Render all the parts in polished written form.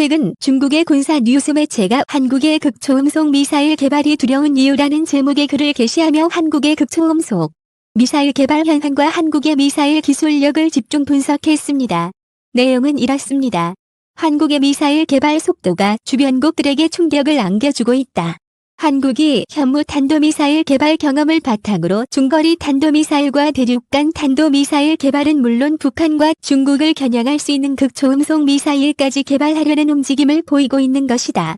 최근 중국의 군사 뉴스 매체가 한국의 극초음속 미사일 개발이 두려운 이유라는 제목의 글을 게시하며 한국의 극초음속 미사일 개발 현황과 한국의 미사일 기술력을 집중 분석했습니다. 내용은 이렇습니다. 한국의 미사일 개발 속도가 주변국들에게 충격을 안겨주고 있다. 한국이 현무 탄도미사일 개발 경험을 바탕으로 중거리 탄도미사일과 대륙간 탄도미사일 개발은 물론 북한과 중국을 겨냥할 수 있는 극초음속 미사일까지 개발하려는 움직임을 보이고 있는 것이다.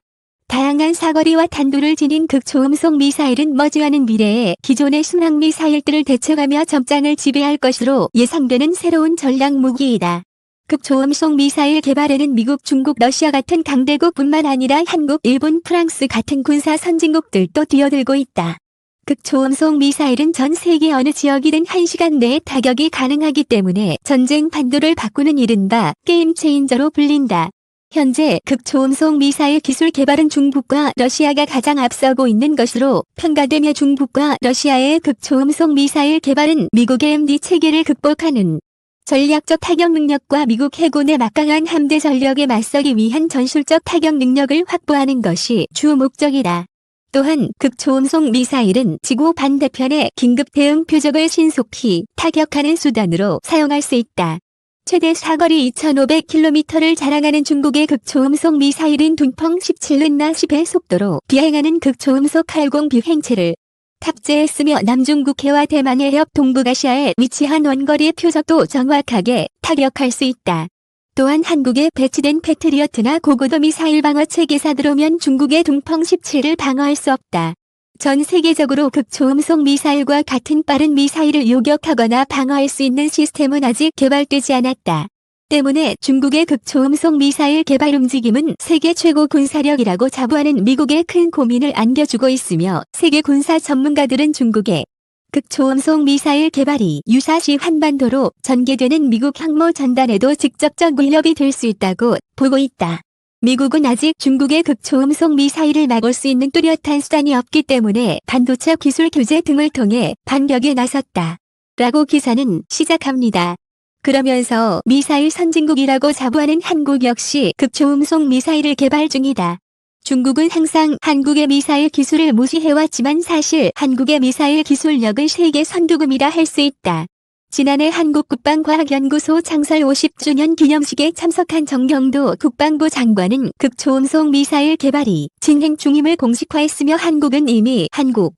다양한 사거리와 탄도를 지닌 극초음속 미사일은 머지않은 미래에 기존의 순항미사일들을 대체하며 전장을 지배할 것으로 예상되는 새로운 전략 무기이다. 극초음속 미사일 개발에는 미국, 중국, 러시아 같은 강대국뿐만 아니라 한국, 일본, 프랑스 같은 군사 선진국들도 뛰어들고 있다. 극초음속 미사일은 전 세계 어느 지역이든 1시간 내에 타격이 가능하기 때문에 전쟁 판도를 바꾸는 이른바 게임 체인저로 불린다. 현재 극초음속 미사일 기술 개발은 중국과 러시아가 가장 앞서고 있는 것으로 평가되며 중국과 러시아의 극초음속 미사일 개발은 미국의 MD 체계를 극복하는 전략적 타격 능력과 미국 해군의 막강한 함대 전력에 맞서기 위한 전술적 타격 능력을 확보하는 것이 주 목적이다. 또한 극초음속 미사일은 지구 반대편의 긴급 대응 표적을 신속히 타격하는 수단으로 사용할 수 있다. 최대 사거리 2500km를 자랑하는 중국의 극초음속 미사일인 둥펑 17는 10의 속도로 비행하는 극초음속 활공 비행체를 탑재했으며 남중국해와 대만해 옆 동북아시아에 위치한 원거리 표적도 정확하게 타격할 수 있다. 또한 한국에 배치된 패트리어트나 고고도 미사일 방어 체계사 들어오면 중국의 둥펑 17을 방어할 수 없다. 전 세계적으로 극초음속 미사일과 같은 빠른 미사일을 요격하거나 방어할 수 있는 시스템은 아직 개발되지 않았다. 때문에 중국의 극초음속 미사일 개발 움직임은 세계 최고 군사력이라고 자부하는 미국에 큰 고민을 안겨주고 있으며 세계 군사 전문가들은 중국의 극초음속 미사일 개발이 유사시 한반도로 전개되는 미국 항모 전단에도 직접적 위협이 될 수 있다고 보고 있다. 미국은 아직 중국의 극초음속 미사일을 막을 수 있는 뚜렷한 수단이 없기 때문에 반도체 기술 규제 등을 통해 반격에 나섰다. 라고 기사는 시작합니다. 그러면서 미사일 선진국이라고 자부하는 한국 역시 극초음속 미사일을 개발 중이다. 중국은 항상 한국의 미사일 기술을 무시해왔지만 사실 한국의 미사일 기술력을 세계 선두금이라 할 수 있다. 지난해 한국국방과학연구소 창설 50주년 기념식에 참석한 정경도 국방부 장관은 극초음속 미사일 개발이 진행 중임을 공식화했으며 한국은 이미 한국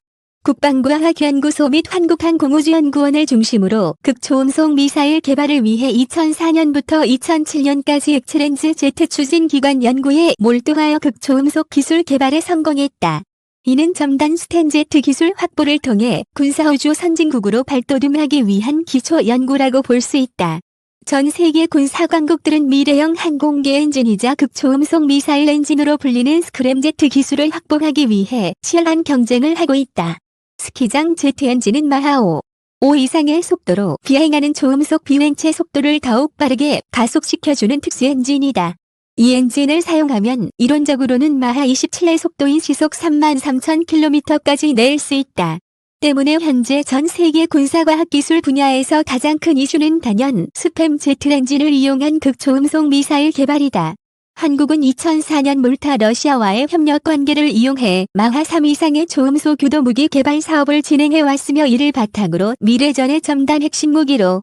국방과학연구소 및 한국항공우주연구원을 중심으로 극초음속 미사일 개발을 위해 2004년부터 2007년까지 엑셀렌스 제트 추진기관 연구에 몰두하여 극초음속 기술 개발에 성공했다. 이는 첨단 스텐제트 기술 확보를 통해 군사우주 선진국으로 발돋움하기 위한 기초 연구라고 볼 수 있다. 전 세계 군사 강국들은 미래형 항공기 엔진이자 극초음속 미사일 엔진으로 불리는 스크램제트 기술을 확보하기 위해 치열한 경쟁을 하고 있다. 스키장 제트 엔진은 마하 5 이상의 속도로 비행하는 초음속 비행체 속도를 더욱 빠르게 가속시켜주는 특수 엔진이다. 이 엔진을 사용하면 이론적으로는 마하 27의 속도인 시속 33,000km까지 낼 수 있다. 때문에 현재 전 세계 군사과학기술 분야에서 가장 큰 이슈는 단연 스팸 제트 엔진을 이용한 극초음속 미사일 개발이다. 한국은 2004년 몰타 러시아와의 협력 관계를 이용해 마하 3 이상의 초음속 유도 무기 개발 사업을 진행해왔으며 이를 바탕으로 미래전의 첨단 핵심 무기로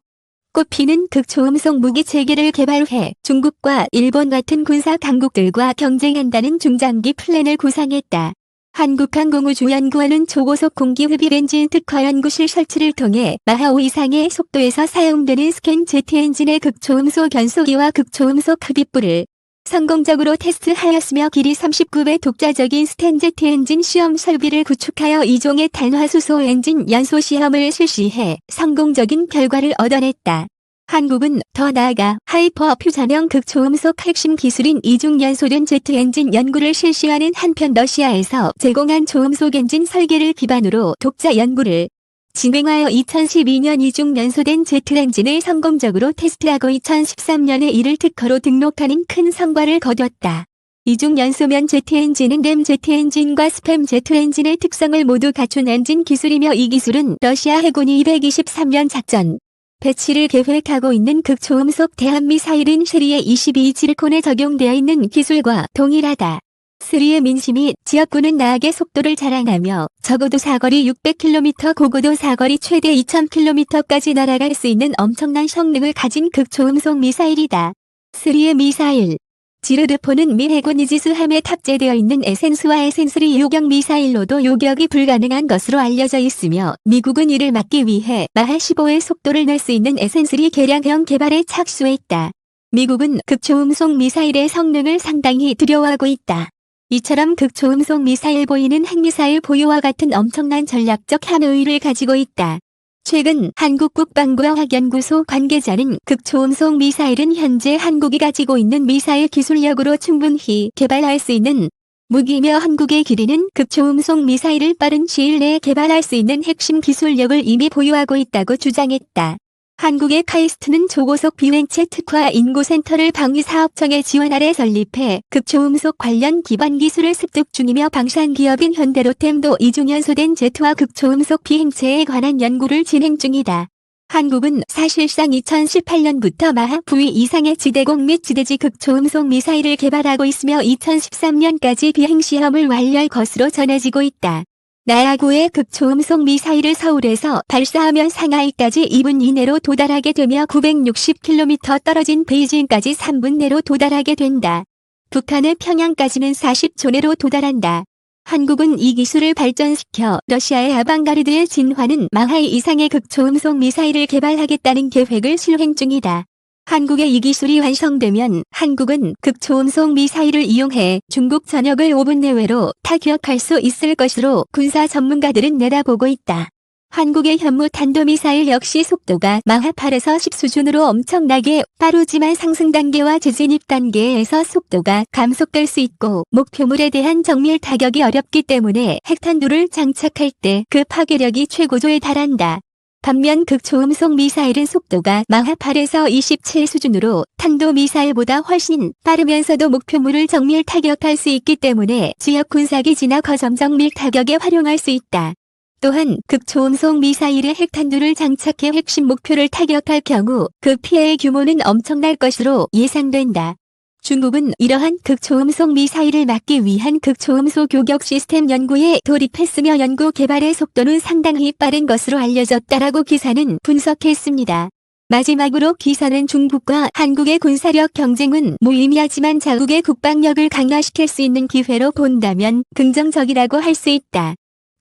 꼽히는 극초음속 무기 체계를 개발해 중국과 일본 같은 군사 강국들과 경쟁한다는 중장기 플랜을 구상했다. 한국항공우주연구원은 초고속 공기흡입 엔진 특화 연구실 설치를 통해 마하 5 이상의 속도에서 사용되는 스캔 제트 엔진의 극초음속 변속기와 극초음속 흡입부를 성공적으로 테스트하였으며 길이 39배 독자적인 스텐제트 엔진 시험 설비를 구축하여 2종의 탄화수소 엔진 연소 시험을 실시해 성공적인 결과를 얻어냈다. 한국은 더 나아가 하이퍼 퓨전형 극초음속 핵심 기술인 이중 연소된 제트 엔진 연구를 실시하는 한편 러시아에서 제공한 초음속 엔진 설계를 기반으로 독자 연구를 진행하여 2012년 이중 연소된 제트 엔진을 성공적으로 테스트하고 2013년에 이를 특허로 등록하는 큰 성과를 거뒀다. 이중 연소면 제트 엔진은 램 제트 엔진과 스팸 제트 엔진의 특성을 모두 갖춘 엔진 기술이며 이 기술은 러시아 해군이 223년 작전 배치를 계획하고 있는 극초음속 대한미사일은 쉐리의 22지르콘에 적용되어 있는 기술과 동일하다. 3의 민심이 지역군은 나악의 속도를 자랑하며 적어도 사거리 600km 고고도 사거리 최대 2000km까지 날아갈 수 있는 엄청난 성능을 가진 극초음속 미사일이다. 3의 미사일 지르르포는 미 해군 이지스함에 탑재되어 있는 에센스와 에센3 요격 미사일로도 요격이 불가능한 것으로 알려져 있으며 미국은 이를 막기 위해 마하 15의 속도를 낼 수 있는 에센3 개량형 개발에 착수했다. 미국은 극초음속 미사일의 성능을 상당히 두려워하고 있다. 이처럼 극초음속 미사일 보이는 핵미사일 보유와 같은 엄청난 전략적 함의를 가지고 있다. 최근 한국 국방과학연구소 관계자는 극초음속 미사일은 현재 한국이 가지고 있는 미사일 기술력으로 충분히 개발할 수 있는 무기며 한국의 기리는 극초음속 미사일을 빠른 시일 내에 개발할 수 있는 핵심 기술력을 이미 보유하고 있다고 주장했다. 한국의 카이스트는 초고속 비행체 특화 인구센터를 방위사업청의 지원 아래 설립해 극초음속 관련 기반 기술을 습득 중이며 방산기업인 현대로템도 이중연소된 제트와 극초음속 비행체에 관한 연구를 진행 중이다. 한국은 사실상 2018년부터 마하 부위 이상의 지대공 및 지대지 극초음속 미사일을 개발하고 있으며 2013년까지 비행시험을 완료할 것으로 전해지고 있다. 나야구의 극초음속 미사일을 서울에서 발사하면 상하이까지 2분 이내로 도달하게 되며 960km 떨어진 베이징까지 3분 내로 도달하게 된다. 북한의 평양까지는 40초 내로 도달한다. 한국은 이 기술을 발전시켜 러시아의 아방가르드에 진화하는 마하이 이상의 극초음속 미사일을 개발하겠다는 계획을 실행 중이다. 한국의 이 기술이 완성되면 한국은 극초음속 미사일을 이용해 중국 전역을 5분 내외로 타격할 수 있을 것으로 군사 전문가들은 내다보고 있다. 한국의 현무 탄도미사일 역시 속도가 마하 8에서 10 수준으로 엄청나게 빠르지만 상승 단계와 재진입 단계에서 속도가 감속될 수 있고 목표물에 대한 정밀 타격이 어렵기 때문에 핵탄두를 장착할 때 그 파괴력이 최고조에 달한다. 반면 극초음속 미사일은 속도가 마하 8에서 27 수준으로 탄도미사일보다 훨씬 빠르면서도 목표물을 정밀 타격할 수 있기 때문에 지역 군사기지나 거점 정밀 타격에 활용할 수 있다. 또한 극초음속 미사일에 핵탄두를 장착해 핵심 목표를 타격할 경우 그 피해의 규모는 엄청날 것으로 예상된다. 중국은 이러한 극초음속 미사일을 막기 위한 극초음속 교격 시스템 연구에 돌입했으며 연구 개발의 속도는 상당히 빠른 것으로 알려졌다라고 기사는 분석했습니다. 마지막으로 기사는 중국과 한국의 군사력 경쟁은 무의미하지만 자국의 국방력을 강화시킬 수 있는 기회로 본다면 긍정적이라고 할 수 있다.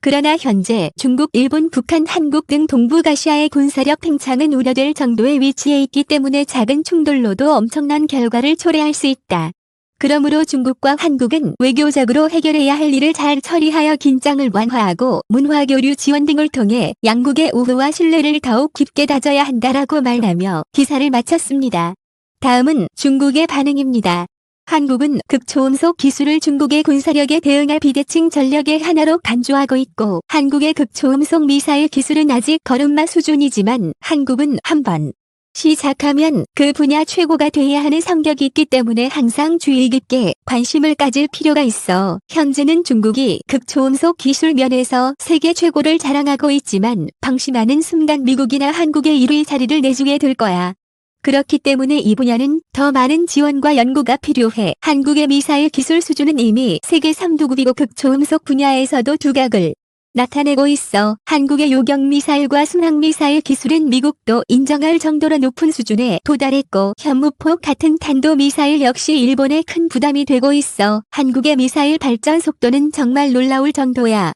그러나 현재 중국, 일본, 북한, 한국 등 동북아시아의 군사력 팽창은 우려될 정도의 위치에 있기 때문에 작은 충돌로도 엄청난 결과를 초래할 수 있다. 그러므로 중국과 한국은 외교적으로 해결해야 할 일을 잘 처리하여 긴장을 완화하고 문화교류 지원 등을 통해 양국의 우호와 신뢰를 더욱 깊게 다져야 한다라고 말하며 기사를 마쳤습니다. 다음은 중국의 반응입니다. 한국은 극초음속 기술을 중국의 군사력에 대응할 비대칭 전력의 하나로 간주하고 있고 한국의 극초음속 미사일 기술은 아직 걸음마 수준이지만 한국은 한번 시작하면 그 분야 최고가 돼야 하는 성격이 있기 때문에 항상 주의 깊게 관심을 가질 필요가 있어. 현재는 중국이 극초음속 기술 면에서 세계 최고를 자랑하고 있지만 방심하는 순간 미국이나 한국의 1위 자리를 내주게 될 거야. 그렇기 때문에 이 분야는 더 많은 지원과 연구가 필요해. 한국의 미사일 기술 수준은 이미 세계 3두국이고 극초음속 분야에서도 두각을 나타내고 있어. 한국의 요격 미사일과 순항 미사일 기술은 미국도 인정할 정도로 높은 수준에 도달했고 현무폭 같은 탄도 미사일 역시 일본에 큰 부담이 되고 있어. 한국의 미사일 발전 속도는 정말 놀라울 정도야.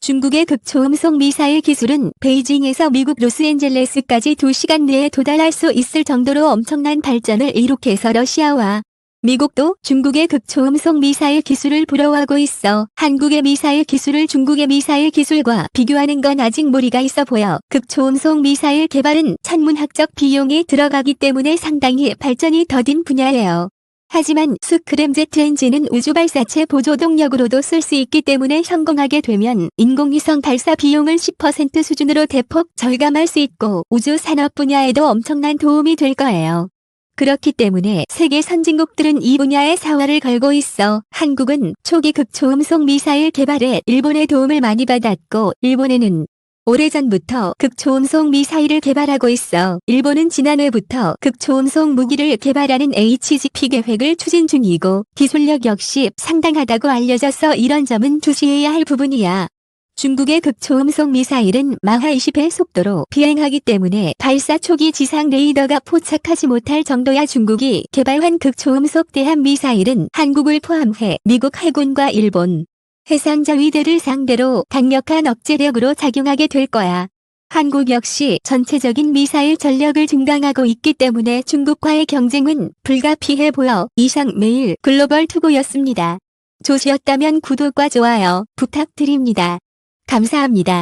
중국의 극초음속 미사일 기술은 베이징에서 미국 로스앤젤레스까지 2시간 내에 도달할 수 있을 정도로 엄청난 발전을 이룩해서 러시아와 미국도 중국의 극초음속 미사일 기술을 부러워하고 있어. 한국의 미사일 기술을 중국의 미사일 기술과 비교하는 건 아직 무리가 있어 보여. 극초음속 미사일 개발은 천문학적 비용이 들어가기 때문에 상당히 발전이 더딘 분야예요. 하지만 스크램제트 엔진은 우주발사체 보조동력으로도 쓸 수 있기 때문에 성공하게 되면 인공위성 발사 비용을 10% 수준으로 대폭 절감할 수 있고 우주 산업 분야에도 엄청난 도움이 될 거예요. 그렇기 때문에 세계 선진국들은 이 분야에 사활을 걸고 있어. 한국은 초기 극초음속 미사일 개발에 일본의 도움을 많이 받았고 일본에는 오래전부터 극초음속 미사일을 개발하고 있어 일본은 지난해부터 극초음속 무기를 개발하는 HGP 계획을 추진 중이고 기술력 역시 상당하다고 알려져서 이런 점은 주시해야 할 부분이야. 중국의 극초음속 미사일은 마하 20의 속도로 비행하기 때문에 발사 초기 지상 레이더가 포착하지 못할 정도야. 중국이 개발한 극초음속 대함 미사일은 한국을 포함해 미국 해군과 일본 해상자위대를 상대로 강력한 억제력으로 작용하게 될 거야. 한국 역시 전체적인 미사일 전력을 증강하고 있기 때문에 중국과의 경쟁은 불가피해 보여. 이상 매일 글로벌 투고였습니다. 좋으셨다면 구독과 좋아요 부탁드립니다. 감사합니다.